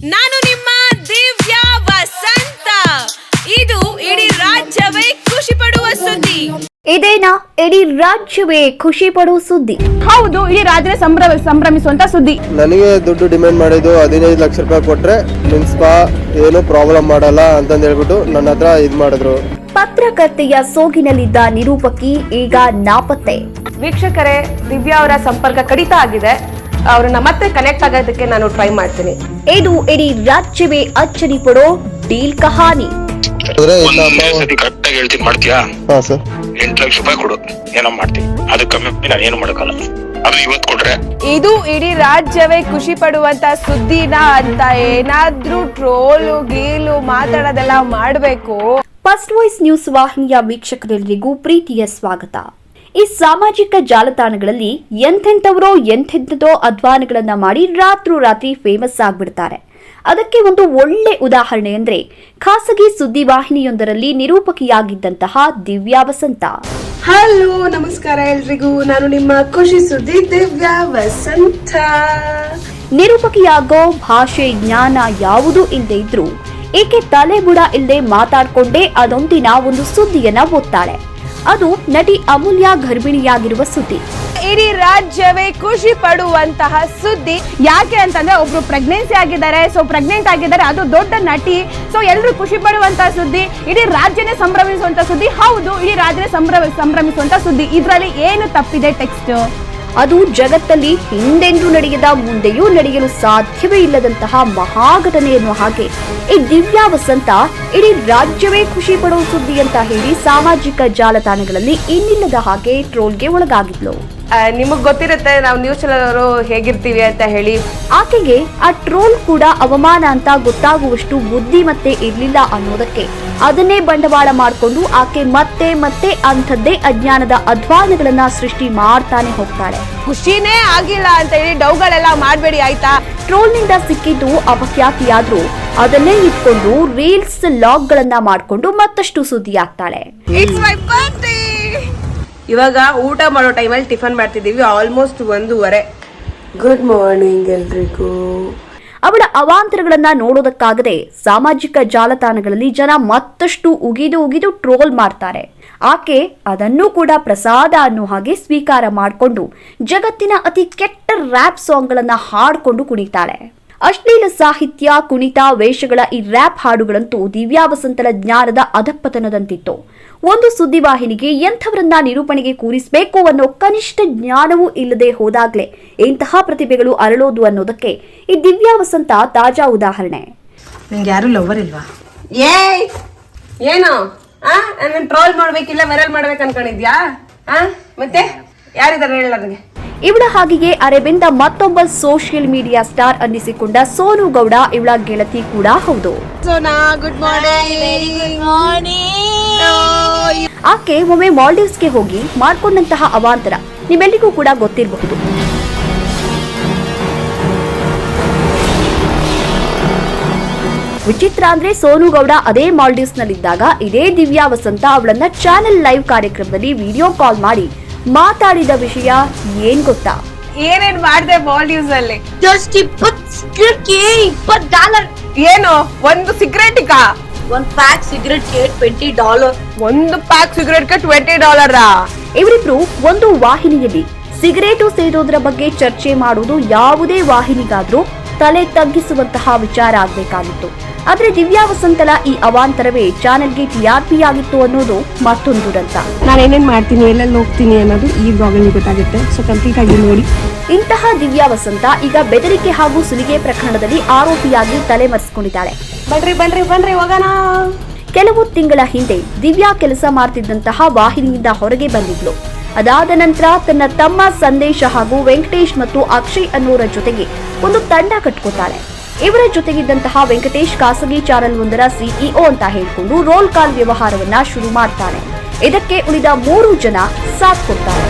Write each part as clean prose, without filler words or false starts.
ನಾನು ನಿಮ್ಮ ದಿವ್ಯಾ ವಸಂತ. ಇದು ಇಡೀ ರಾಜ್ಯವೇ ಖುಷಿ ಪಡುವ ಸುದ್ದಿ. ಇದೇನಾ ಇಡೀ ರಾಜ್ಯವೇ ಖುಷಿ ಪಡುವ ಸುದ್ದಿ? ಹೌದು, ಇಡೀ ರಾಜ್ಯ ಸಂಭ್ರಮಿಸುವಂತ ಸುದ್ದಿ. ನನಗೆ ದುಡ್ಡು ಡಿಮ್ಯಾಂಡ್ ಮಾಡಿದ್ದು 15 ಲಕ್ಷ ರೂಪಾಯಿ ಕೊಟ್ರೆ ನಿನ್ ಸ್ಪಾ ಏನು ಪ್ರಾಬ್ಲಮ್ ಮಾಡಲ್ಲ ಅಂತಂದು ಹೇಳ್ಬಿಟ್ಟು ನನ್ನ ಹತ್ರ ಇದ್ ಮಾಡಿದ್ರು. ಪತ್ರಕರ್ತೆಯ ಸೋಗಿನಲ್ಲಿದ್ದ ನಿರೂಪಕಿ ಈಗ ನಾಪತ್ತೆ. ವೀಕ್ಷಕರೇ, ದಿವ್ಯಾ ಅವರ ಸಂಪರ್ಕ ಕಡಿತ ಆಗಿದೆ. ಅವರನ್ನ ಮತ್ತೆ ಕನೆಕ್ಟ್ ಆಗೋದಕ್ಕೆ ನಾನು ಟ್ರೈ ಮಾಡ್ತೀನಿ. ಇದು ಇಡೀ ರಾಜ್ಯವೇ ಅಚ್ಚರಿ ಪಡೋ ಡೀಲ್ ಕಹಾನಿ. ಕರೆಕ್ಟ್ ಆಗಿ ಹೇಳ್ತೀನಿ, ಮಾಡ್ತೀಯಾ? ಹಾ ಸರ್, 8 ಲಕ್ಷ ರೂಪಾಯಿ ಕೊಡು, ಏನೋ ಮಾಡ್ತೀನಿ. ಅದು ಕಮ್ಮಿ ನಾನು ಏನು ಮಾಡಕ್ಕಲ್ಲ. ಅದು ಇವತ್ತು ಕೊಟ್ರೆ ಇದು ಇಡೀ ರಾಜ್ಯವೇ ಖುಷಿ ಪಡುವಂತ ಸುದ್ದಿನ ಅಂತ ಏನಾದ್ರೂ ಟ್ರೋಲು ಗೀಲು ಮಾತಾಡೋದೆಲ್ಲ ಮಾಡ್ಬೇಕು. ಫಸ್ಟ್ ವಾಯ್ಸ್ ನ್ಯೂಸ್ ವಾಹಿನಿಯ ವೀಕ್ಷಕರೆಲ್ಲರಿಗೂ ಪ್ರೀತಿಯ ಸ್ವಾಗತ. ಈ ಸಾಮಾಜಿಕ ಜಾಲತಾಣಗಳಲ್ಲಿ ಎಂಥೆಂಥವರೋ ಎಂಥೆಂಥದೋ ಅಧ್ವಾನಗಳನ್ನ ಮಾಡಿ ರಾತ್ರೋರಾತ್ರಿ ಫೇಮಸ್ ಆಗ್ಬಿಡ್ತಾರೆ. ಅದಕ್ಕೆ ಒಂದು ಒಳ್ಳೆ ಉದಾಹರಣೆ ಅಂದ್ರೆ ಖಾಸಗಿ ಸುದ್ದಿ ವಾಹಿನಿಯೊಂದರಲ್ಲಿ ನಿರೂಪಕಿಯಾಗಿದ್ದಂತಹ ದಿವ್ಯಾ ವಸಂತ. ಹಲೋ, ನಮಸ್ಕಾರ ಎಲ್ರಿಗೂ. ನಾನು ನಿಮ್ಮ ಖುಷಿ ಸುದ್ದಿ ದಿವ್ಯಾ ವಸಂತ. ನಿರೂಪಕಿಯಾಗೋ ಭಾಷೆ ಜ್ಞಾನ ಯಾವುದೂ ಇಲ್ಲದೆ ಇದ್ರೂ ಏಕೆ ತಲೆ ಬುಡ ಇಲ್ಲದೆ ಮಾತಾಡ್ಕೊಂಡೇ ಅದೊಂದಿನ ಒಂದು ಸುದ್ದಿಯನ್ನ ಓದ್ತಾಳೆ. ಅದು ನಟಿ ಅಮೂಲ್ಯ ಗರ್ಭಿಣಿಯಾಗಿರುವ ಸುದ್ದಿ. ಇಡೀ ರಾಜ್ಯವೇ ಖುಷಿ ಪಡುವಂತಹ ಸುದ್ದಿ. ಯಾಕೆ ಅಂತಂದ್ರೆ ಒಬ್ರು ಪ್ರೆಗ್ನೆನ್ಸಿ ಆಗಿದ್ದಾರೆ. ಸೊ ಪ್ರೆಗ್ನೆಂಟ್ ಆಗಿದ್ದಾರೆ, ಅದು ದೊಡ್ಡ ನಟಿ. ಸೊ ಎಲ್ಲರೂ ಖುಷಿ ಪಡುವಂತಹ ಸುದ್ದಿ, ಇಡೀ ರಾಜ್ಯನೇ ಸಂಭ್ರಮಿಸುವಂತ ಸುದ್ದಿ. ಹೌದು, ಇಡೀ ರಾಜ್ಯ ಸಂಭ್ರಮಿಸುವಂತ ಸುದ್ದಿ. ಇದ್ರಲ್ಲಿ ಏನು ತಪ್ಪಿದೆ? ಟೆಕ್ಸ್ಟ್ ಅದು ಜಗತ್ತಲ್ಲಿ ಹಿಂದೆಂದೂ ನಡೆಯದ, ಮುಂದೆಯೂ ನಡೆಯಲು ಸಾಧ್ಯವೇ ಇಲ್ಲದಂತಹ ಮಹಾಘಟನೆ ಎನ್ನುವ ಹಾಗೆ ಈ ದಿವ್ಯಾ ವಸಂತ ಇಡೀ ರಾಜ್ಯವೇ ಖುಷಿ ಪಡುವ ಸುದ್ದಿ ಅಂತ ಹೇಳಿ ಸಾಮಾಜಿಕ ಜಾಲತಾಣಗಳಲ್ಲಿ ಇನ್ನಿಲ್ಲದ ಹಾಗೆ ಟ್ರೋಲ್ಗೆ ಒಳಗಾಗಿದ್ಲು. ನಿಮಗ್ ಗೊತ್ತಿರುತ್ತೆ ನಾವು ನ್ಯೂಸ್ ಚಾನೆಲ್ ಅವರು ಹೇಗಿರ್ತೀವಿ ಅಂತ ಹೇಳಿ. ಆಕೆಗೆ ಆ ಟ್ರೋಲ್ ಕೂಡ ಅವಮಾನ ಅಂತ ಗೊತ್ತಾಗುವಷ್ಟು ಬುದ್ಧಿ ಮತ್ತೆ ಇರ್ಲಿಲ್ಲ ಅನ್ನೋದಕ್ಕೆ ಅದನ್ನೇ ಬಂಡವಾಳ ಮಾಡಿಕೊಂಡು ಆಕೆ ಮತ್ತೆ ಮತ್ತೆ ಅಂಥದ್ದೇ ಅಜ್ಞಾನದ ಅಧ್ವಾನಗಳನ್ನ ಸೃಷ್ಟಿ ಮಾಡ್ತಾನೆ ಹೋಗ್ತಾಳೆ. ಖುಷಿನೇ ಆಗಿಲ್ಲ ಅಂತ ಹೇಳಿ ಡೌಗಳೆಲ್ಲ ಮಾಡಬೇಡಿ ಆಯ್ತಾ. ಟ್ರೋಲ್ನಿಂದ ಸಿಕ್ಕಿದ್ದು ಅಪಖ್ಯಾತಿಯಾದ್ರೂ ಅದನ್ನೇ ಇಟ್ಕೊಂಡು ರೀಲ್ಸ್ ಲಾಗ್ಗಳನ್ನ ಮಾಡ್ಕೊಂಡು ಮತ್ತಷ್ಟು ಸುದ್ದಿ ಆಗ್ತಾಳೆ. ಇವಾಗ ಊಟ ಮಾಡೋ ಟೈಮಲ್ಲಿ ಟಿಫನ್ ಮಾಡ್ತಿದ್ದೀವಿ. ಆಲ್ಮೋಸ್ಟ್ 1:30. ಗುಡ್ ಮಾರ್ನಿಂಗ್ ಎಲ್ರಿಗೂ. ಅವಳ ಅವಾಂತರಗಳನ್ನ ನೋಡೋದಕ್ಕಾಗದೆ ಸಾಮಾಜಿಕ ಜಾಲತಾಣಗಳಲ್ಲಿ ಜನ ಮತ್ತಷ್ಟು ಉಗಿದು ಟ್ರೋಲ್ ಮಾಡ್ತಾರೆ. ಆಕೆ ಅದನ್ನೂ ಕೂಡ ಪ್ರಸಾದ ಅನ್ನೋ ಹಾಗೆ ಸ್ವೀಕಾರ ಮಾಡಿಕೊಂಡು ಜಗತ್ತಿನ ಅತಿ ಕೆಟ್ಟ ರ್ಯಾಪ್ ಸಾಂಗ್ಗಳನ್ನ ಹಾಡ್ಕೊಂಡು ಕುಣಿತಾಳೆ. ಅಶ್ಲೀಲ ಸಾಹಿತ್ಯ, ಕುಣಿತ, ವೇಷಗಳ ಈ ರ್ಯಾಪ್ ಹಾಡುಗಳಂತೂ ದಿವ್ಯಾ ವಸಂತಳ ಜ್ಞಾನದ ಅಧಪ್ಪತನದಂತಿತ್ತು. ಒಂದು ಸುದ್ದಿವಾಹಿನಿಗೆ ಎಂಥವರನ್ನ ನಿರೂಪಣೆಗೆ ಕೂರಿಸಬೇಕು ಅನ್ನೋ ಕನಿಷ್ಠ ಜ್ಞಾನವೂ ಇಲ್ಲದೆ ಹೋದಾಗ್ಲೇ ಇಂತಹ ಪ್ರತಿಭೆಗಳು ಅರಳೋದು ಅನ್ನೋದಕ್ಕೆ ಈ ದಿವ್ಯಾ ವಸಂತ ತಾಜಾ ಉದಾಹರಣೆ. ನಂಗೆ ಯಾರು ಲವರ್ ಇಲ್ವಾ? ಏನು ನನ್ನ ಟ್ರೋಲ್ ಮಾಡ್ಬೇಕಿಲ್ಲ, ವೈರಲ್ ಮಾಡ್ಬೇಕು ಅನ್ಕೊಂಡಿದ್ಯಾ? ಮತ್ತೆ ಯಾರಿದ್ದಾರೆ ಹೇಳ ನನಗೆ. ಇವಳ ಹಾಗೆಯೇ ಅರೆಬೆಂದ ಮತ್ತೊಬ್ಬ ಸೋಷಿಯಲ್ ಮೀಡಿಯಾ ಸ್ಟಾರ್ ಅನ್ನಿಸಿಕೊಂಡ ಸೋನು ಗೌಡ ಇವಳ ಗೆಳತಿ ಕೂಡ ಹೌದು. Good morning. ಆಕೆ ಒಮ್ಮೆ ಮಾಲ್ಡೀವ್ಸ್ಗೆ ಹೋಗಿ ಮಾಡ್ಕೊಂಡಂತಹ ಅವಾಂತರ ನಿಮ್ಮೆಲ್ಲಿಗೂ ಕೂಡ ಗೊತ್ತಿರಬಹುದು. ವಿಚಿತ್ರ ಅಂದ್ರೆ ಸೋನು ಗೌಡ ಅದೇ ಮಾಲ್ಡೀವ್ಸ್ ನಲ್ಲಿದ್ದಾಗ ಇದೇ ದಿವ್ಯಾ ವಸಂತ ಅವಳನ್ನ ಚಾನೆಲ್ ಲೈವ್ ಕಾರ್ಯಕ್ರಮದಲ್ಲಿ ವಿಡಿಯೋ ಕಾಲ್ ಮಾಡಿ ಮಾತಾಡಿದ ವಿಷಯ ಏನ್ ಗೊತ್ತಾ? ಏನೇನ್ ಮಾಡಿದೆ ಮಾಲ್ಡೀವ್ಸ್ ಅಲ್ಲಿ? ಜಸ್ಟ್ $20. ಏನು ಒಂದು ಸಿಗರೇಟಿಗ? ಒಂದು ಪ್ಯಾಕ್ ಸಿಗರೇಟ್ಗೆ $20. ಒಂದು ಪ್ಯಾಕ್ ಸಿಗರೇಟ್ಗೆ $20? ಇವರಿಬ್ರು ಒಂದು ವಾಹಿನಿಯಲ್ಲಿ ಸಿಗರೇಟು ಸೇದೋದ್ರ ಬಗ್ಗೆ ಚರ್ಚೆ ಮಾಡುವುದು ಯಾವುದೇ ವಾಹಿನಿಗಾದ್ರೂ ತಲೆ ತಗ್ಗಿಸುವಂತಹ ವಿಚಾರ ಆಗ್ಬೇಕಾಗಿತ್ತು. ಆದ್ರೆ ದಿವ್ಯಾ ವಸಂತಲ ಈ ಅವಾಂತರವೇ ಚಾನೆಲ್ಗೆ TRP ಆಗಿತ್ತು ಅನ್ನೋದು ಮತ್ತೊಂದು ದುರಂತ. ನಾನು ಏನೇನ್ ಮಾಡ್ತೀನಿ, ಎಲ್ಲೆಲ್ಲಿ ಹೋಗ್ತೀನಿ ಅನ್ನೋದು ಈ ಬ್ಲಾಗ್ ಅಲ್ಲಿ ಗೊತ್ತಾಗುತ್ತೆ. ಸೊ ಕಂಪ್ಲೀಟ್ ಆಗಿ ನೋಡಿ. ಇಂತಹ ದಿವ್ಯಾ ವಸಂತ ಈಗ ಬೆದರಿಕೆ ಹಾಗೂ ಸುಲಿಗೆ ಪ್ರಕರಣದಲ್ಲಿ ಆರೋಪಿಯಾಗಿ ತಲೆಮರೆಸಿಕೊಂಡಿದ್ದಾಳೆ. ಬನ್ರಿ ಹೋಗೋಣ. ಕೆಲವು ತಿಂಗಳ ಹಿಂದೆ ದಿವ್ಯಾ ಕೆಲಸ ಮಾಡ್ತಿದ್ದಂತಹ ವಾಹಿನಿಯಿಂದ ಹೊರಗೆ ಬಂದಿದ್ಲು. ಅದಾದ ನಂತರ ತನ್ನ ತಮ್ಮ ಸಂದೇಶ ಹಾಗೂ ವೆಂಕಟೇಶ್ ಮತ್ತು ಅಕ್ಷಯ್ ಅನ್ನೋರ ಜೊತೆಗೆ ಒಂದು ತಂಡ ಕಟ್ಕೋತಾಳೆ. ಇವರ ಜೊತೆಗಿದ್ದಂತಹ ವೆಂಕಟೇಶ್ ಖಾಸಗಿ ಚಾನೆಲ್ ಒಂದರ CEO ಅಂತ ಹೇಳಿಕೊಂಡು ರೋಲ್ ಕಾಲ್ ವ್ಯವಹಾರವನ್ನ ಶುರು ಮಾಡ್ತಾನೆ. ಇದಕ್ಕೆ ಉಳಿದ 3 ಜನ ಸಾಥ್ ಕೊಡ್ತಾರೆ.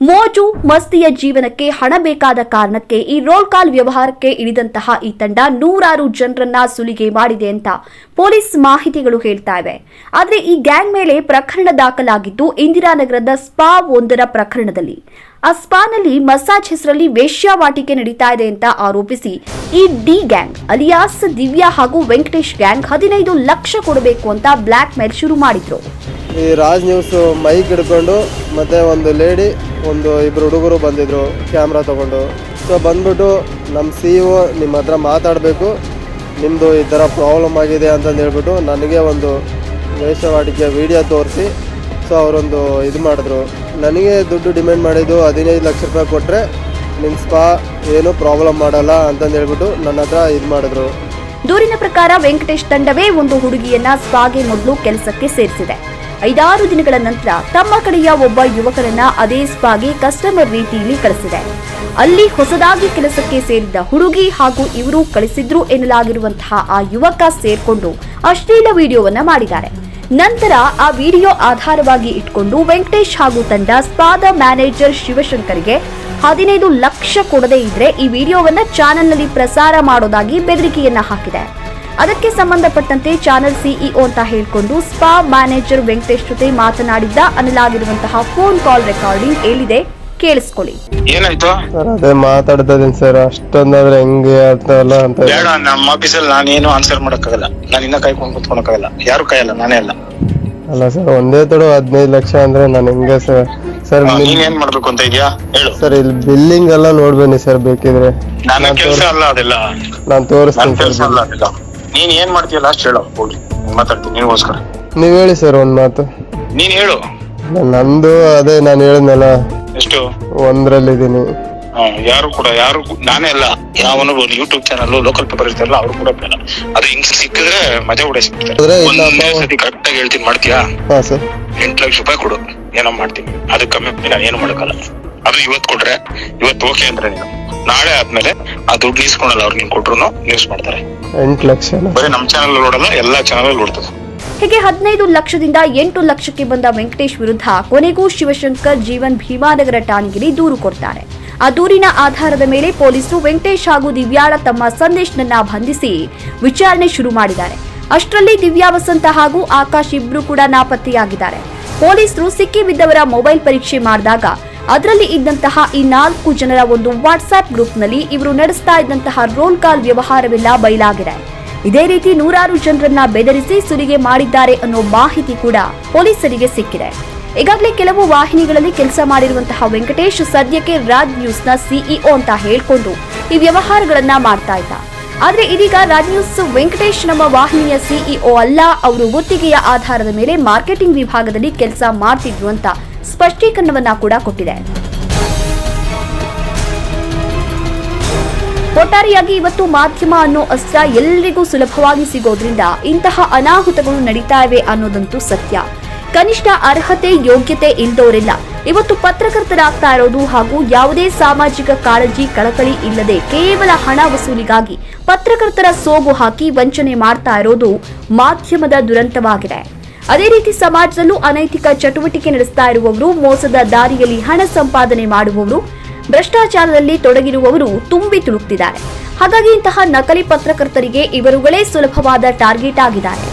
ಮೋಜು ಮಸ್ತಿಯ ಜೀವನಕ್ಕೆ ಹಣ ಬೇಕಾದ ಕಾರಣಕ್ಕೆ ಈ ರೋಲ್ ಕಾಲ್ ವ್ಯವಹಾರಕ್ಕೆ ಇಳಿದಂತಹ ಈ ತಂಡ ನೂರಾರು ಜನರನ್ನ ಸುಲಿಗೆ ಮಾಡಿದೆ ಅಂತ ಪೊಲೀಸ್ ಮಾಹಿತಿಗಳು ಹೇಳ್ತಾ ಇವೆ. ಆದರೆ ಈ ಗ್ಯಾಂಗ್ ಮೇಲೆ ಪ್ರಕರಣ ದಾಖಲಾಗಿದ್ದು ಇಂದಿರಾನಗರದ ಸ್ಪಾ ಒಂದರ ಪ್ರಕರಣದಲ್ಲಿ. ಆ ಸ್ಪಾನಲ್ಲಿ ಮಸಾಜ್ ಹೆಸರಲ್ಲಿ ವೇಶ್ಯಾವಾಟಿಕೆ ನಡೀತಾ ಇದೆ ಅಂತ ಆರೋಪಿಸಿ ಈ ಡಿ ಗ್ಯಾಂಗ್ ಅಲಿಯಾಸ್ ದಿವ್ಯಾ ಹಾಗೂ ವೆಂಕಟೇಶ್ ಗ್ಯಾಂಗ್ 15 ಲಕ್ಷ ಕೊಡಬೇಕು ಅಂತ ಬ್ಲಾಕ್ ಮೇಲ್ ಶುರು ಮಾಡಿದ್ರು. ಈ ರಾಜ್ ನ್ಯೂಸ್ ಮೈಕ್ ಹಿಡ್ಕೊಂಡು ಮತ್ತೆ ಒಂದು ಲೇಡಿ ಇಬ್ರು ಹುಡುಗರು ಬಂದಿದ್ರು ಕ್ಯಾಮ್ರಾ ತಗೊಂಡು. ಸೊ ಬಂದ್ಬಿಟ್ಟು ನಮ್ಮ CEO ನಿಮ್ಮ ಹತ್ರ ಮಾತಾಡಬೇಕು, ನಿಮ್ಮದು ಈ ಥರ ಪ್ರಾಬ್ಲಮ್ ಆಗಿದೆ ಅಂತಂದು ಹೇಳ್ಬಿಟ್ಟು ನನಗೆ ಒಂದು ವೇಷವಾಟಿಕೆ ವಿಡಿಯೋ ತೋರಿಸಿ ಸೊ ಅವರೊಂದು ಇದು ಮಾಡಿದ್ರು. ನನಗೆ ದುಡ್ಡು ಡಿಮ್ಯಾಂಡ್ ಮಾಡಿದ್ದು 15 ಲಕ್ಷ ರೂಪಾಯಿ ಕೊಟ್ಟರೆ ನಿಮ್ಮ ಸ್ಪಾ ಏನೂ ಪ್ರಾಬ್ಲಮ್ ಮಾಡಲ್ಲ ಅಂತಂದು ಹೇಳ್ಬಿಟ್ಟು ನನ್ನ ಹತ್ರ ಇದು ಮಾಡಿದ್ರು. ದೂರಿನ ಪ್ರಕಾರ ವೆಂಕಟೇಶ್ ತಂಡವೇ ಒಂದು ಹುಡುಗಿಯನ್ನ ಸ್ಪಾಗೆ ಮೊದಲು ಕೆಲಸಕ್ಕೆ ಸೇರಿಸಿದೆ. 5-6 ದಿನಗಳ ನಂತರ ತಮ್ಮ ಕಡೆಯ ಒಬ್ಬ ಯುವಕರನ್ನ ಅದೇ ಸ್ಪಾಗೆ ಕಸ್ಟಮರ್ ರೀತಿಯಲ್ಲಿ ಕಳಿಸಿದೆ. ಅಲ್ಲಿ ಹೊಸದಾಗಿ ಕೆಲಸಕ್ಕೆ ಸೇರಿದ್ದ ಹುಡುಗಿ ಹಾಗೂ ಇವರು ಕಳಿಸಿದ್ರು ಎನ್ನಲಾಗಿರುವಂತಹ ಆ ಯುವಕ ಸೇರ್ಕೊಂಡು ಅಶ್ಲೀಲ ವಿಡಿಯೋವನ್ನ ಮಾಡಿದ್ದಾರೆ. ನಂತರ ಆ ವಿಡಿಯೋ ಆಧಾರವಾಗಿ ಇಟ್ಕೊಂಡು ವೆಂಕಟೇಶ್ ಹಾಗೂ ತಂಡ ಸ್ಪಾದ ಮ್ಯಾನೇಜರ್ ಶಿವಶಂಕರ್ಗೆ 15 ಲಕ್ಷ ಕೊಡದೇ ಇದ್ರೆ ಈ ವಿಡಿಯೋವನ್ನ ಚಾನೆಲ್ನಲ್ಲಿ ಪ್ರಸಾರ ಮಾಡೋದಾಗಿ ಬೆದರಿಕೆಯನ್ನ ಹಾಕಿದೆ. ಅದಕ್ಕೆ ಸಂಬಂಧಪಟ್ಟಂತೆ ಚಾನೆಲ್ CEO ಅಂತ ಹೇಳ್ಕೊಂಡು ಸ್ಪಾ ಮ್ಯಾನೇಜರ್ ವೆಂಕಟೇಶ್ ಜೊತೆ ಮಾತನಾಡಿದ್ದ ಅನ್ನಲಾಗಿರುವಂತಹ ಫೋನ್ ಕಾಲ್ ರೆಕಾರ್ಡಿಂಗ್ ಹೇಳಿದೆ, ಕೇಳಿಸ್ಕೊಳ್ಳಿ. ಏನಾಯ್ತು ಸರ್ ಅದೇ ಮಾತಾಡ್ತಾ ಇದೀನಿ ಸರ್, ಅಷ್ಟೊಂದಾದ್ರೆ ಹೆಂಗೆ ಅಲ್ಲ ಅಂತ. ಬೇಡ, ನಮ್ಮ ಆಫೀಸಲ್ಲಿ ನಾನೇನು ಆನ್ಸರ್ ಮಾಡಕ್ಕಾಗಲ್ಲ, ನಾನು ಇನ್ನ ಕಾಯ್ಕೊಂಡು ಕುತ್ಕೊಳಕ್ಕಾಗಲ್ಲ, ಯಾರು ಕಾಯಲ್ಲ, ನಾನೇ ಅಲ್ಲ. ಅಲ್ಲ ಸರ್, ಒಂದೇ ತಡ 15 ಲಕ್ಷ ಅಂದ್ರೆ ನಾನು ಹೆಂಗೆ ಸರ್? ಸರ್ ನೀನ್ ಏನ್ ಮಾಡ್ಬೇಕು ಅಂತ ಇದೆಯಾ ಹೇಳು. ಸರ್ ಇಲ್ಲಿ ಬಿಲ್ಲಿಂಗ್ ಎಲ್ಲ ನೋಡ್ಬೇನಿ ಸರ್, ಬೇಕಿದ್ರೆ ನನ್ನ ಕೆಲಸ ಅಲ್ಲ ಅದೆಲ್ಲ, ನಾನು ತೋರಿಸ್ತೀನಿ ಕೆಲಸ ಅಲ್ಲ ಅದೆಲ್ಲ. ನೀನ್ ಏನ್ ಮಾಡ್ತೀಯ ಲಾಸ್ಟ್ ಹೇಳು, ಮಾತಾಡ್ತೀನಿ ನಿನ್ಗೋಸ್ಕರ. ನೀವ್ ಹೇಳಿ ಸರ್ ಒಂದ್ ಮಾತು. ನೀನ್ ಹೇಳು. ನಂದು ಅದೇ ನಾನು ಹೇಳಿದ್ನಲ್ಲ, ಎಷ್ಟು 1ರಲ್ಲಿದ್ದೀನಿ. ಯಾರು ನಾನೇ ಅಲ್ಲ, ಯಾವನು ಯೂಟ್ಯೂಬ್ ಚಾನಲ್ ಲೋಕಲ್ ಪೇಪರ್ ಇರ್ತಾರಲ್ಲ ಅವ್ರು ಕೂಡ ಬೇಡ. ಅದು ಹಿಂಗ್ ಸಿಕ್ಕಿದ್ರೆ ಮಜಾ ಉಡಾಯಿಸ್ಬಿಡ್ತಾರೆ. ಒಂದೇ ಸತಿ ಕರೆಕ್ಟ್ ಆಗಿ ಹೇಳ್ತೀನಿ, ಮಾಡ್ತೀಯಾ? ಹಾ ಸರ್. 8 ಲಕ್ಷ ರೂಪಾಯಿ ಕೊಡು, ಏನೋ ಮಾಡ್ತೀನಿ. ಅದು ಕಮ್ಮಿ ನಾನು ಏನು ಮಾಡಕ್ಕಲ್ಲ. ಅದು ಇವತ್ತು ಕೊಟ್ರೆ ಇವತ್ತು ಓಕೆ ಅಂದ್ರೆ ನೀನು ನಾಳೆ ಆದ್ಮೇಲೆ ಆ ದುಡ್ಡು ಇಸ್ಕೊಳಲ್ಲ, ಅವ್ರು ನೀನ್ ಕೊಟ್ರು ನ್ಯೂಸ್ ಮಾಡ್ತಾರೆ. 8 ಲಕ್ಷ ಬರೀ ನಮ್ ಚಾನಲ್ ನೋಡಲ್ಲ, ಎಲ್ಲಾ ಚಾನಲ್ ನೋಡ್ತದೆ. ಹೀಗೆ 15 ಲಕ್ಷದಿಂದ 8 ಲಕ್ಷಕ್ಕೆ ಬಂದ ವೆಂಕಟೇಶ್ ವಿರುದ್ಧ ಕೊನೆಗೂ ಶಿವಶಂಕರ್ ಜೀವನ್ ಭೀಮಾನಗರ ಠಾಣೆಗೆ ದೂರು ಕೊಡ್ತಾರೆ. ಆ ದೂರಿನ ಆಧಾರದ ಮೇಲೆ ಪೊಲೀಸರು ವೆಂಕಟೇಶ್ ಹಾಗೂ ದಿವ್ಯಾಳ ತಮ್ಮ ಸಂದೇಶನನ್ನ ಬಂಧಿಸಿ ವಿಚಾರಣೆ ಶುರು ಮಾಡಿದ್ದಾರೆ. ಅಷ್ಟರಲ್ಲಿ ದಿವ್ಯಾ ವಸಂತ ಹಾಗೂ ಆಕಾಶ್ ಇಬ್ರು ಕೂಡ ನಾಪತ್ತೆಯಾಗಿದ್ದಾರೆ. ಪೊಲೀಸರು ಸಿಕ್ಕಿಬಿದ್ದವರ ಮೊಬೈಲ್ ಪರೀಕ್ಷೆ ಮಾಡಿದಾಗ ಅದರಲ್ಲಿ ಇದ್ದಂತಹ ಈ 4 ಜನರ ಒಂದು ವಾಟ್ಸ್ಆಪ್ ಗ್ರೂಪ್ನಲ್ಲಿ ಇವರು ನಡೆಸ್ತಾ ಇದ್ದಂತಹ ರೋಲ್ ಕಾಲ್ ವ್ಯವಹಾರವೆಲ್ಲ ಬಯಲಾಗಿದೆ. ಇದೇ ರೀತಿ 100 ಜನರನ್ನ ಬೆದರಿಸಿ ಸುಲಿಗೆ ಮಾಡಿದ್ದಾರೆ ಅನ್ನೋ ಮಾಹಿತಿ ಕೂಡ ಪೊಲೀಸರಿಗೆ ಸಿಕ್ಕಿದೆ. ಈಗಾಗಲೇ ಕೆಲವು ವಾಹಿನಿಗಳಲ್ಲಿ ಕೆಲಸ ಮಾಡಿರುವಂತಹ ವೆಂಕಟೇಶ್ ಸದ್ಯಕ್ಕೆ ರಾಜ್ ನ್ಯೂಸ್ನ CEO ಅಂತ ಹೇಳ್ಕೊಂಡು ಈ ವ್ಯವಹಾರಗಳನ್ನ ಮಾಡ್ತಾ ಇದ್ದ. ಆದ್ರೆ ಇದೀಗ ರಾಜ್ ನ್ಯೂಸ್ ವೆಂಕಟೇಶ್ ನಮ್ಮ ವಾಹಿನಿಯ CEO ಅಲ್ಲ, ಅವರು ಗುತ್ತಿಗೆಯ ಆಧಾರದ ಮೇಲೆ ಮಾರ್ಕೆಟಿಂಗ್ ವಿಭಾಗದಲ್ಲಿ ಕೆಲಸ ಮಾಡ್ತಿದ್ರು ಅಂತ ಸ್ಪಷ್ಟೀಕರಣವನ್ನ ಕೂಡ ಕೊಟ್ಟಿದೆ. ಒಟ್ಟಾರೆಯಾಗಿ ಇವತ್ತು ಮಾಧ್ಯಮ ಅನ್ನೋ ಅಸ್ತ್ರ ಎಲ್ಲರಿಗೂ ಸುಲಭವಾಗಿ ಸಿಗೋದ್ರಿಂದ ಇಂತಹ ಅನಾಹುತಗಳು ನಡೀತಾ ಇವೆ ಅನ್ನೋದಂತೂ ಸತ್ಯ. ಕನಿಷ್ಠ ಅರ್ಹತೆ ಯೋಗ್ಯತೆ ಇಲ್ದವರೆಲ್ಲ ಇವತ್ತು ಪತ್ರಕರ್ತರಾಗ್ತಾ ಇರೋದು ಹಾಗೂ ಯಾವುದೇ ಸಾಮಾಜಿಕ ಕಾಳಜಿ ಕಳಕಳಿ ಇಲ್ಲದೆ ಕೇವಲ ಹಣ ವಸೂಲಿಗಾಗಿ ಪತ್ರಕರ್ತರ ಸೋಗು ಹಾಕಿ ವಂಚನೆ ಮಾಡ್ತಾ ಇರೋದು ಮಾಧ್ಯಮದ ದುರಂತವಾಗಿದೆ. ಅದೇ ರೀತಿ ಸಮಾಜದಲ್ಲೂ ಅನೈತಿಕ ಚಟುವಟಿಕೆ ನಡೆಸ್ತಾ ಇರುವವರು, ಮೋಸದ ದಾರಿಯಲ್ಲಿ ಹಣ ಸಂಪಾದನೆ ಮಾಡುವವರು, ಭ್ರಷ್ಟಾಚಾರದಲ್ಲಿ ತೊಡಗಿರುವವರು ತುಂಬಿ ತುಳುಕ್ತಿದ್ದಾರೆ. ಹಾಗಾಗಿ ಇಂತಹ ನಕಲಿ ಪತ್ರಕರ್ತರಿಗೆ ಇವರುಗಳೇ ಸುಲಭವಾದ ಟಾರ್ಗೆಟ್ ಆಗಿದ್ದಾರೆ.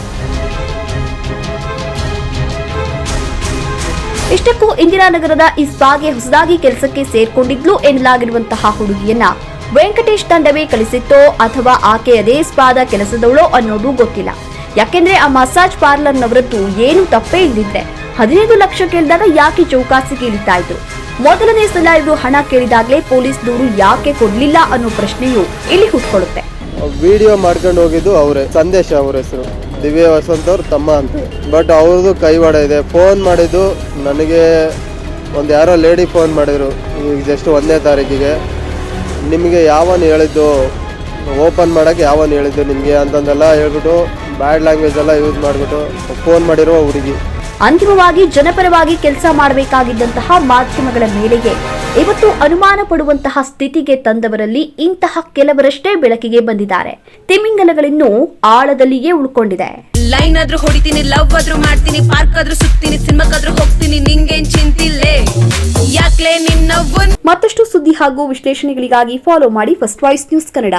ಇಷ್ಟಕ್ಕೂ ಇಂದಿರಾನಗರದ ಈ ಸ್ಪಾಗೆ ಹೊಸದಾಗಿ ಕೆಲಸಕ್ಕೆ ಸೇರ್ಕೊಂಡಿದ್ಲು ಎನ್ನಲಾಗಿರುವಂತಹ ಹುಡುಗಿಯನ್ನ ವೆಂಕಟೇಶ್ ತಂಡವೇ ಕಳಿಸಿತ್ತೋ ಅಥವಾ ಆಕೆ ಅದೇ ಸ್ಪಾದ ಕೆಲಸದವಳೋ ಅನ್ನೋದು ಗೊತ್ತಿಲ್ಲ. ಯಾಕೆಂದ್ರೆ ಆ ಮಸಾಜ್ ಪಾರ್ಲರ್ನವರದ್ದು ಏನು ತಪ್ಪೇ ಇಲ್ದಿದ್ರೆ 15 ಲಕ್ಷ ಕೇಳಿದಾಗ ಯಾಕೆ ಚೌಕಾಸಿಗೆ ಇಳಿತಾ ಇದ್ರು? ಮೊದಲನೇ ಸಲ ಇವರು ಹಣ ಕೇಳಿದಾಗಲೇ ಪೊಲೀಸ್ ದೂರು ಯಾಕೆ ಕೊಡ್ಲಿಲ್ಲ ಅನ್ನೋ ಪ್ರಶ್ನೆಯು ಇಲ್ಲಿ ಹುಟ್ಕೊಳ್ಳುತ್ತೆ. ವಿಡಿಯೋ ಮಾಡ್ಕೊಂಡು ಹೋಗಿದ್ದು ಅವರೇ, ಸಂದೇಶ ಅವ್ರ ಹೆಸರು ದಿವ್ಯಾ ವಸಂತ್ ಅವ್ರ ತಮ್ಮ ಅಂತ. ಬಟ್ ಅವ್ರದ್ದು ಕೈವಾಡ ಇದೆ. ಫೋನ್ ಮಾಡಿದ್ದು ನನಗೆ ಯಾರೋ ಲೇಡಿ ಫೋನ್ ಮಾಡಿದ್ರು ಈಗ ಜಸ್ಟ್ 1ನೇ ತಾರೀಕಿಗೆ. ನಿಮಗೆ ಯಾವನು ಹೇಳಿದ್ದು ಓಪನ್ ಮಾಡೋಕ್ಕೆ ಯಾವನು ಹೇಳಿದ್ದು ನಿಮಗೆ ಅಂತಂದೆಲ್ಲ ಹೇಳ್ಬಿಟ್ಟು ಬ್ಯಾಡ್ ಲ್ಯಾಂಗ್ವೇಜ್ ಎಲ್ಲ ಯೂಸ್ ಮಾಡಿಬಿಟ್ಟು ಫೋನ್ ಮಾಡಿರುವ ಹುಡುಗಿ. ಅಂತಿಮವಾಗಿ ಜನಪರವಾಗಿ ಕೆಲಸ ಮಾಡಬೇಕಾಗಿದ್ದಂತಹ ಮಾಧ್ಯಮಗಳ ಮೇಲೆಗೆ ಇವತ್ತು ಅನುಮಾನ ಪಡುವಂತಹ ಸ್ಥಿತಿಗೆ ತಂದವರಲ್ಲಿ ಇಂತಹ ಕೆಲವರಷ್ಟೇ ಬೆಳಕಿಗೆ ಬಂದಿದ್ದಾರೆ. ತಿಮಿಂಗಲಗಳಿನ್ನೂ ಆಳದಲ್ಲಿಯೇ ಉಳ್ಕೊಂಡಿದೆ. ಲೈನ್ ಆದ್ರೂ ಹೊಡಿತೀನಿ, ಲವ್ ಆದ್ರೂ ಮಾಡ್ತೀನಿ, ಪಾರ್ಕ್ ಆದ್ರೂ ಸುತ್ತೀನಿ, ಸಿನಿಮಾಕಾದ್ರೂ ಹೋಗ್ತೀನಿ, ನಿಂಗೇನ್ ಚಿಂತಿಲ್ಲೇ ಯಾಕ್ಲೆ ನಿನ್ನ. ಮತ್ತಷ್ಟು ಸುದ್ದಿ ಹಾಗೂ ವಿಶ್ಲೇಷಣೆಗಳಿಗಾಗಿ ಫಾಲೋ ಮಾಡಿ ಫಸ್ಟ್ ವಾಯ್ಸ್ ನ್ಯೂಸ್ ಕನ್ನಡ.